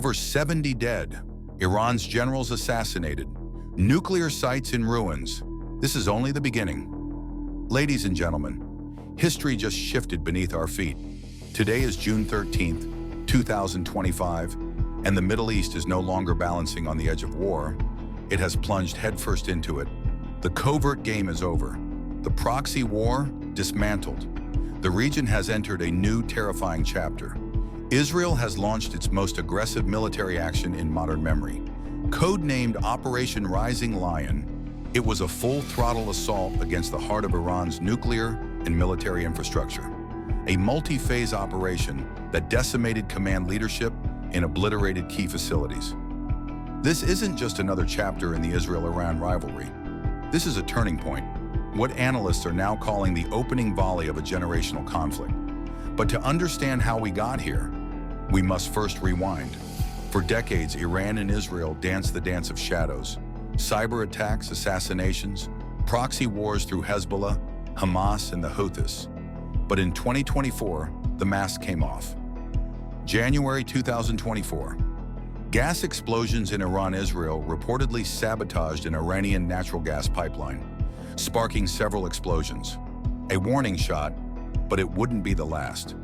Over 70 dead. Iran's generals assassinated. Nuclear sites in ruins. This is only the beginning. Ladies and gentlemen, history just shifted beneath our feet. Today is June 13th, 2025, and the Middle East is no longer balancing on the edge of war. It has plunged headfirst into it. The covert game is over. The proxy war dismantled. The region has entered a new terrifying chapter. Israel has launched its most aggressive military action in modern memory. Codenamed Operation Rising Lion, it was a full-throttle assault against the heart of Iran's nuclear and military infrastructure. A multi-phase operation that decimated command leadership and obliterated key facilities. This isn't just another chapter in the Israel-Iran rivalry. This is a turning point, what analysts are now calling the opening volley of a generational conflict. But to understand how we got here, we must first rewind. For decades, Iran and Israel danced the dance of shadows. Cyber attacks, assassinations, proxy wars through Hezbollah, Hamas, and the Houthis. But in 2024, the mask came off. January 2024. Gas explosions in Iran-Israel reportedly sabotaged an Iranian natural gas pipeline, sparking several explosions. A warning shot, but it wouldn't be the last.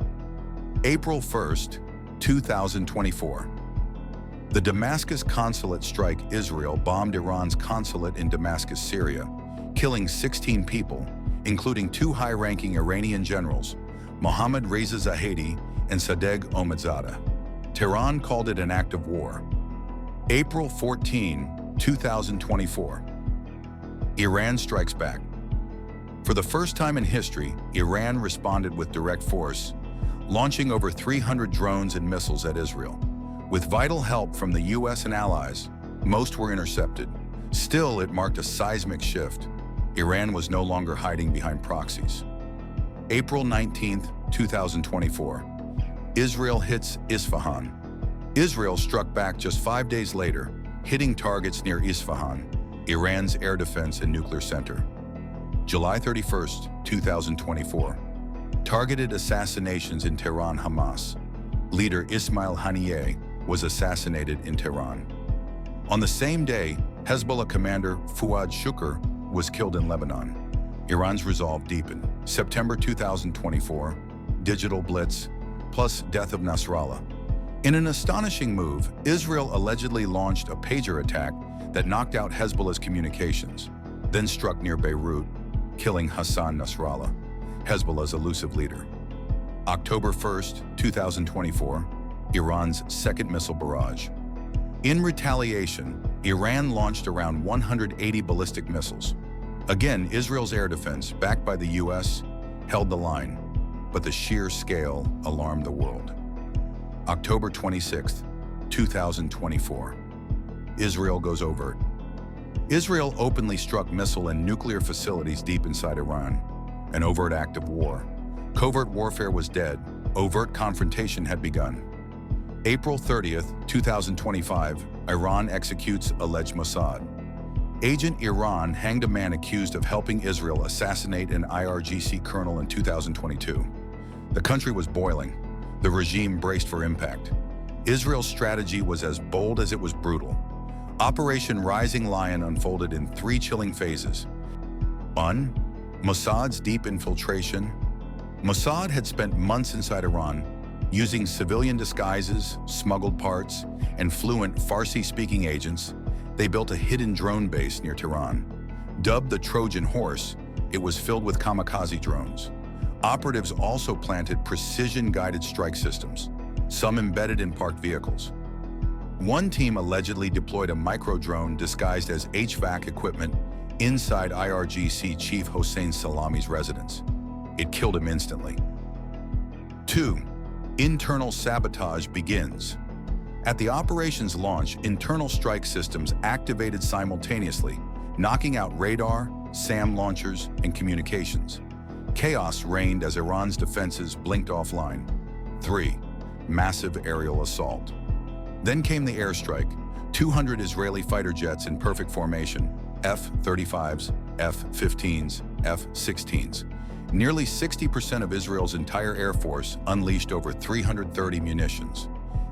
April 1st, 2024. The Damascus consulate strike. Israel bombed Iran's consulate in Damascus, Syria, killing 16 people, including 2 high-ranking Iranian generals, Mohammad Reza Zahedi and Sadegh Ahmadzadeh. Tehran called it an act of war. April 14, 2024. Iran strikes back. For the first time in history, Iran responded with direct force, launching over 300 drones and missiles at Israel. With vital help from the US and allies, most were intercepted. Still, it marked a seismic shift. Iran was no longer hiding behind proxies. April 19, 2024. Israel hits Isfahan. Israel struck back just 5 days later, hitting targets near Isfahan, Iran's air defense and nuclear center. July 31, 2024. Targeted assassinations in Tehran. Hamas leader Ismail Haniyeh was assassinated in Tehran. On the same day, Hezbollah commander Fuad Shukr was killed in Lebanon. Iran's resolve deepened. September 2024, digital blitz, plus death of Nasrallah. In an astonishing move, Israel allegedly launched a pager attack that knocked out Hezbollah's communications, then struck near Beirut, killing Hassan Nasrallah, Hezbollah's elusive leader. October 1st, 2024, Iran's second missile barrage. In retaliation, Iran launched around 180 ballistic missiles. Again, Israel's air defense, backed by the US, held the line, but the sheer scale alarmed the world. October 26, 2024. Israel goes overt. Israel openly struck missile and nuclear facilities deep inside Iran, an overt act of war. Covert warfare was dead. Overt confrontation had begun. April 30th, 2025, Iran executes alleged Mossad. Agent Iran hanged a man accused of helping Israel assassinate an IRGC colonel in 2022. The country was boiling. The regime braced for impact. Israel's strategy was as bold as it was brutal. Operation Rising Lion unfolded in 3 chilling phases. 1. Mossad's deep infiltration. Mossad had spent months inside Iran, using civilian disguises, smuggled parts, and fluent Farsi-speaking agents. They built a hidden drone base near Tehran. Dubbed the Trojan Horse, it was filled with kamikaze drones. Operatives also planted precision-guided strike systems, some embedded in parked vehicles. One team allegedly deployed a micro-drone disguised as HVAC equipment inside IRGC Chief Hossein Salami's residence. It killed him instantly. 2. Internal sabotage begins. At the operation's launch, internal strike systems activated simultaneously, knocking out radar, SAM launchers, and communications. Chaos reigned as Iran's defenses blinked offline. 3. Massive aerial assault. Then came the airstrike. 200 Israeli fighter jets in perfect formation, F-35s, F-15s, F-16s. Nearly 60% of Israel's entire air force unleashed over 330 munitions.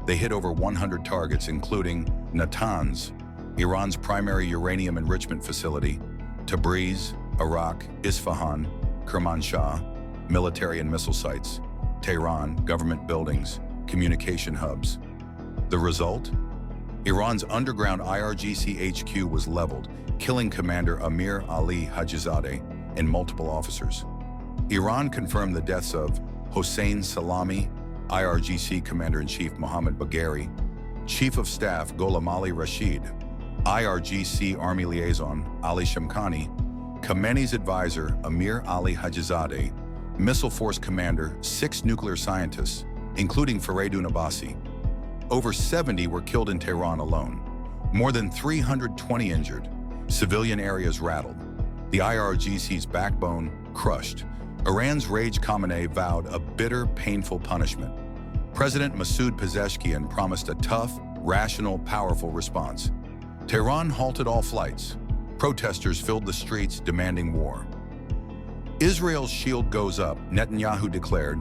They hit over 100 targets, including Natanz, Iran's primary uranium enrichment facility, Tabriz, Iraq, Isfahan, Kermanshah, military and missile sites, Tehran, government buildings, communication hubs. The result? Iran's underground IRGC HQ was leveled, killing Commander Amir Ali Hajizadeh and multiple officers. Iran confirmed the deaths of Hossein Salami, IRGC Commander-in-Chief Mohammad Bagheri, Chief of Staff Gholam Ali Rashid, IRGC Army Liaison Ali Shamkhani, Khamenei's advisor Amir Ali Hajizadeh, Missile Force Commander, 6 nuclear scientists, including Fareydun Abbasi. Over 70 were killed in Tehran alone. More than 320 injured. Civilian areas rattled. The IRGC's backbone crushed. Iran's Rage Khamenei vowed a bitter, painful punishment. President Mossad Pezeshkian promised a tough, rational, powerful response. Tehran halted all flights. Protesters filled the streets demanding war. Israel's shield goes up, Netanyahu declared.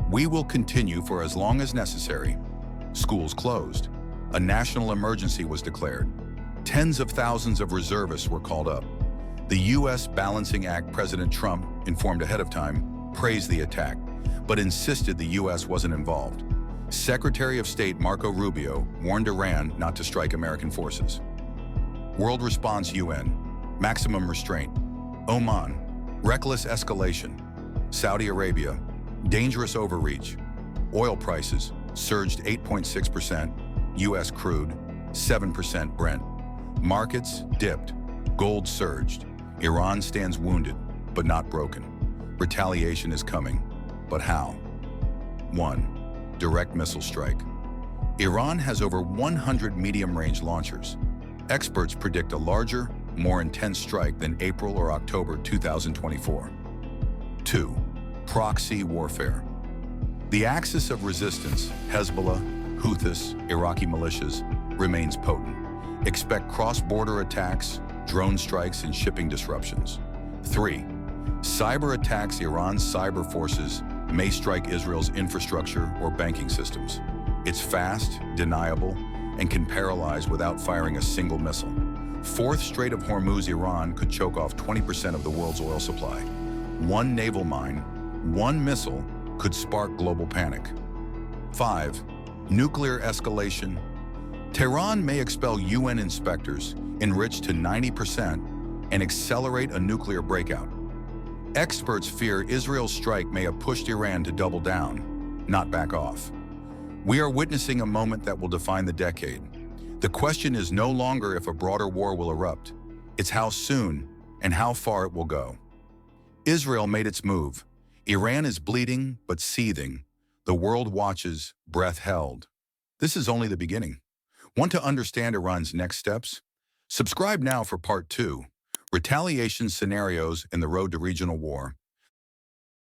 We will continue for as long as necessary. Schools closed. A national emergency was declared. Tens of thousands of reservists were called up. The U.S. Balancing Act President Trump, informed ahead of time, praised the attack, but insisted the U.S. wasn't involved. Secretary of State Marco Rubio warned Iran not to strike American forces. World response UN, maximum restraint. Oman, reckless escalation. Saudi Arabia, dangerous overreach. Oil prices surged 8.6%, U.S. crude, 7% Brent. Markets dipped, gold surged. Iran stands wounded, but not broken. Retaliation is coming, but how? 1. Direct missile strike. Iran has over 100 medium-range launchers. Experts predict a larger, more intense strike than April or October 2024. 2. Proxy warfare. The axis of resistance, Hezbollah, Houthis, Iraqi militias, remains potent. Expect cross-border attacks, drone strikes, and shipping disruptions. 3. Cyber attacks. Iran's cyber forces may strike Israel's infrastructure or banking systems. It's fast, deniable, and can paralyze without firing a single missile. 4th Strait of Hormuz. Iran could choke off 20% of the world's oil supply. One naval mine, one missile could spark global panic. 5. Nuclear escalation. Tehran may expel UN inspectors, enrich to 90%, and accelerate a nuclear breakout. Experts fear Israel's strike may have pushed Iran to double down, not back off. We are witnessing a moment that will define the decade. The question is no longer if a broader war will erupt. It's how soon and how far it will go. Israel made its move. Iran is bleeding but seething. The world watches, breath held. This is only the beginning. Want to understand Iran's next steps? Subscribe now for Part 2, Retaliation Scenarios in the Road to Regional War.